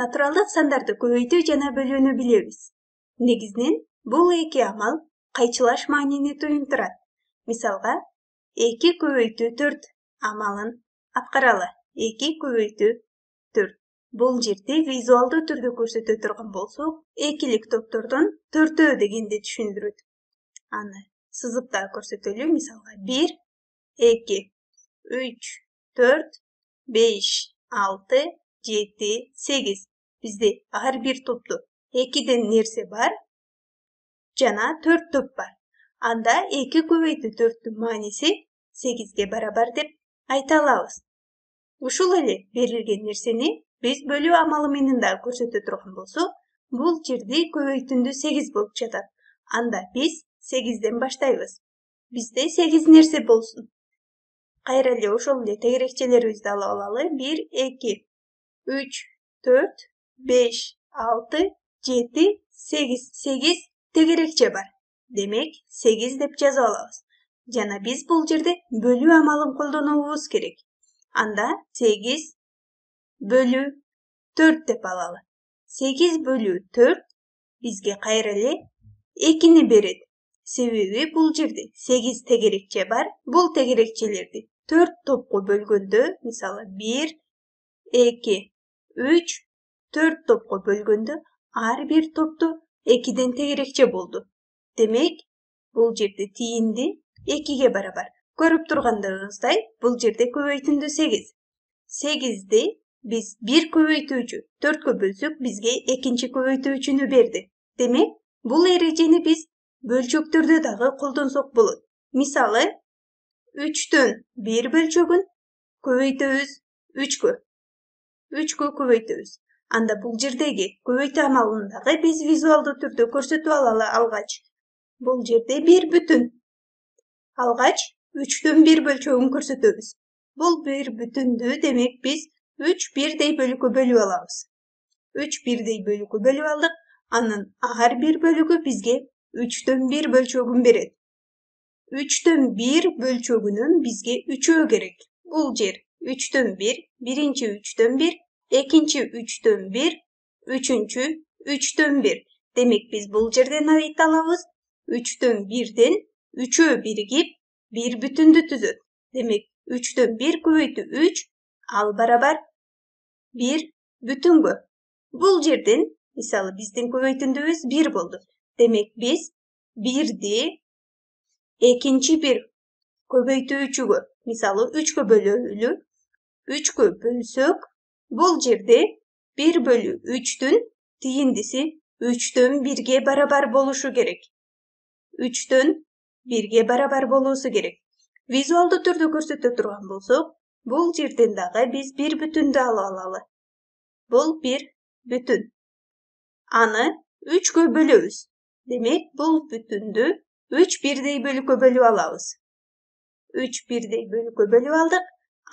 Натуралдык сандарды көбөйтүү жана бөлүүнү билебиз. Негизинен бул эки амал кайчылаш маанини туюнтурат. Мисалга, 2 көбөйтүү 4 амалын аткаралы. 2 көбөйтүү 4. Бул жерде визуалдуу түрдө көрсөтө турган болсок, экилик топтордон 4 дегенди түшүндүрөт. Аны сызып да көрсөтөлү. Мисалга 1, 2, 3, 4, 5, 6, 7, 8. Bizde ар бир топту 2ден нерсе бар жана 4 топ бар. Анда 2 көбөйтүү 4-түн мааниси 8ге барабар деп айта алабыз. Ушул эле берилген нерсени биз бөлүү амалы менен да көрсөтө турган болсок, бул жерде көбөйтүндү 8 болуп жатат. Анда биз 8ден баштайбыз. Бизде 8 нерсе болсун. Кайра эле ошол эле тегерекчелерибизди алып алалы. 1, 2, 3, 4, 5, 6, 7, 8. 8 тегерекче бар. Демек, 8 деп жазып алабыз. Жана биз бул жерде бөлүү амалын колдонуубуз керек. Анда 8 бөлүү 4 деп алалы. 8 бөлүү 4 бизге кайра эле 2-ни берет. Себеби бул жерде 8 тегерекче бар. Бул тегерекчелерди 4 топко бөлгөндө, мисалы 1, 2, 3, 4 топко бөлгөндө, ар бир топту 2ден тегерекче болду. Демек, бул жерде тийинди 2ге барабар. Көрүп тургандыгыбыздай, бул жерде көбөйтүндү 8. 8ди биз 1 көбөйтүүчү 4кө бөлсөк, бизге экинчи көбөйтүүчүнү берди. Демек, бул эрежени биз бөлчөктөрдө дагы колдонсок болот. Мисалы, 3төн 1 бөлчөгүн көбөйтөбүз 3кө. 3кө көбөйтөбүз. Анда бул жердеги көбөйтүү амалын дагы биз визуалдуу түрдө көрсөтүп алалы алгач. Бул жерде 1 бүтүн. Алгач 3төн 1 бөлчөгүн көрсөтөбүз. Бул 1 бүтүндү демек биз 3 бирдей бөлүккө бөлүп алабыз. 3 бирдей бөлүккө бөлүп алдык. Анын ар бир бөлүгү бизге 3төн 1 бөлчөгүн берет. 3төн 1 бөлчөгүнүн бизге 3-өө керек. Бул жер 3төн 1, биринчи 3төн 1, экинчи 3төн 1, үчүнчү 3төн 1. Демек биз бул жерден айта алабыз 3төн 1ден 3-өө биригип 1 бүтүндү түзөт. Демек 3төн 1 көбөйтүү 3 ал барабар 1 бүтүнгө. Бул жерден мисалы биздин көбөйтүндүбүз 1 болду. Демек биз 1ди экинчи бир көбөйтүүчүгө, мисалы 3кө бөлөлү. 3кө бөлсөк, бул жерде 1 бөлүү 3түн тииндиси 3төн 1ге барабар болушу керек. 3төн 1ге барабар болуусу керек. Визуалдуу түрдө көрсөтө турган болсок, бул жерден дагы биз 1 бүтүндү алып алалы. Бул 1 бүтүн. Аны 3кө бөлөбүз. Демек, бул бүтүндү 3 бирдей бөлүккө бөлүп алабыз. 3 бирдей бөлүккө бөлүп алдык.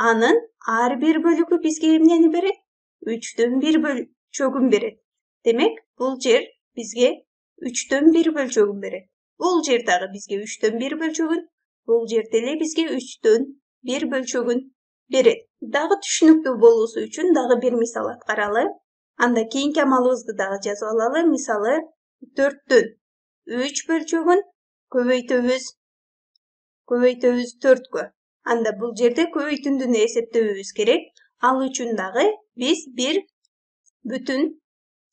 Анын ар бир бөлүгү бизге эмнени берет? 3төн 1 бөлчөгүн берет. Демек, бул жер бизге 3төн 1 бөлчөгүн берет. Бул жер дагы бизге 3төн 1 бөлчөгүн, бул жер деле бизге 3төн 1 бөлчөгүн берет. Дагы түшүнүктүү болуусу үчүн дагы бир мисал аткаралы. Анда кийинки амалыбызды дагы жазып алалы. Мисалы, 4төн 3 бөлчөгүн көбөйтөбүз 4кө. Анда бул жерде көбөйтүндүнү эсептөбүбүз керек. Ал үчүн дагы биз 1 бүтүн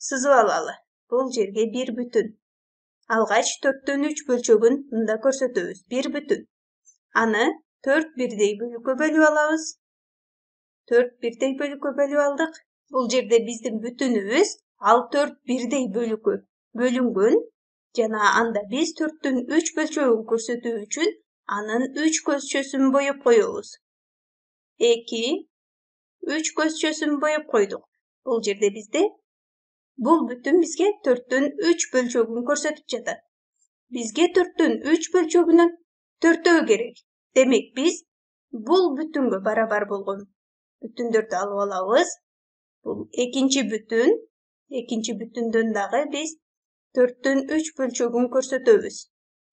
сызып алалы. Бул жерге 1 бүтүн. Алгач 4төн 3 бөлчөгүн мында көрсөтөбүз. 1 бүтүн. Аны 4 бирдей бөлүккө бөлүп алабыз. 4 бирдей бөлүккө бөлүп алдык. Бул жерде биздин бүтүнүбүз ал 4 бирдей бөлүккө бөлүнгөн. Жана анда биз 4төн 3 бөлчөгүн көрсөтүү үчүн анын 3 көзчөсүн боеп коебуз. 2, 3 көзчөсүн боеп койдук. Бул жерде бизде бул бүтүн бизге 4төн 3 бөлчөгүн көрсөтүп жатат. Бизге 4төн 3 бөлчөгүнүн 4-өө керек. Демек, биз бул бүтүнгө барабар болгон бүтүндөрдү алып алабыз. Бул экинчи бүтүн. Экинчи бүтүндөн дагы биз 4төн 3 бөлчөгүн көрсөтөбүз.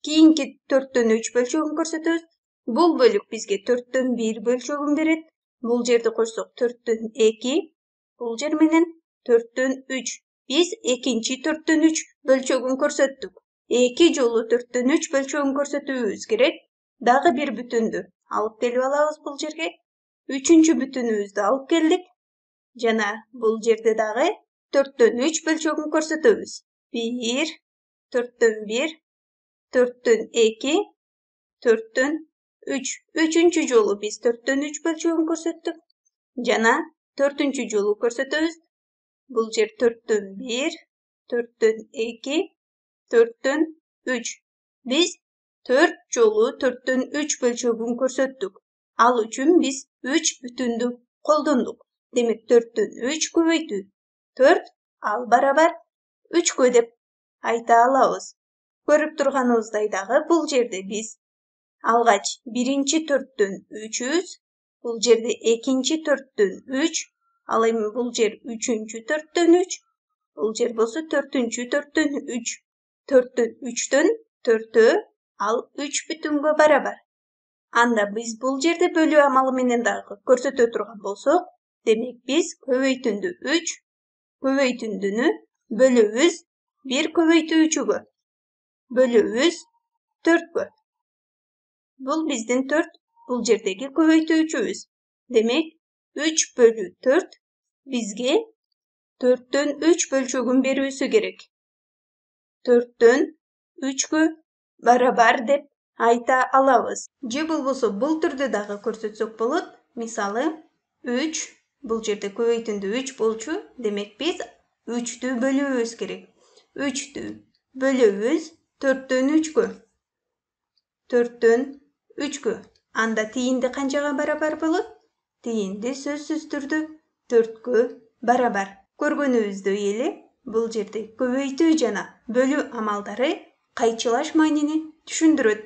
Кийинки 4төн 3 бөлчөгүн көрсөтөбүз. Бул бөлүк бизге 4төн 1 бөлчөгүн берет. Бул жерди койсок 4төн 2. Бул жер менен 4'tөн 3. Biz ekinci 4'tön 3 bölçөгүн көрсөттүк. 2 жолу 4'tön 3 bölçөгүн көрсөтүүбүз керек. Дагы bir бүтүндү алып келип алабыз бул жерге. Üçüncü бүтүнүбүздү алып келдик. Жана бул жерде дагы 4'tön 3 bölçөгүн көрсөтөбүз. 1, 4'tön 1, 4'tön 2, 4'tön 3. Üçüncü жолу biz 4'tön 3 bölçөгүн көрсөттүк. Жана 4-cü жолу көрсөтөбүз. Бул жер 4'tön 1, 4'tön 2, 4'tön 3. Biz 4 жолу 4'tön 3 bölçөгүн көрсөттүк. Ал үчүн биз 3 бүтүндү колдондук. Демек 4'tön 3 көбөйтүү 4 ал барабар 3-кө деп айта алабыз. Көрүп турганыбыздай дагы бул жерде биз алгач биринчи 4'tön 3'үз, бул жерде экинчи 4'tön 3, ал эми бул жер 3-cü 4'tön 3, бул жер болсо 4-cü 4'tön 3. 4'tön 3'tön 4'өө ал 3 бүтүнгө барабар. Анда биз бул жерде бөлүү амалы менен дагы көрсөтө турган болсок, демек биз көбөйтүндү 3, көбөйтүндүнү бөлөбүз 1 көбөйтүүчүгө, бөлөбүз 4кө. Бул биздин 4, бул жердеги көбөйтүүчүбүз. Демек 3 бөлүү 4 бизге 4'tön 3 bölçөгүн берүүсү керек. 4'tön 3-кө барабар деп айта алабыз. Же болбосо бул түрдө дагы көрсөтсөк болот. Мисалы 3, бул жерде көбөйтүндү 3 болчу. Демек биз 3'tү бөлүүбүз керек. 3'tү бөлөбүз 4'tön 3-кө. 4'tön 3-кө. Анда тиинди канчага барабар болот? Тиинди сөзсүз түрдө 4-кө барабар. Көргөнүбүздөй эле бул жерде көбөйтүү жана бөлүү амалдары кайчылаш маанини түшүндүрөт.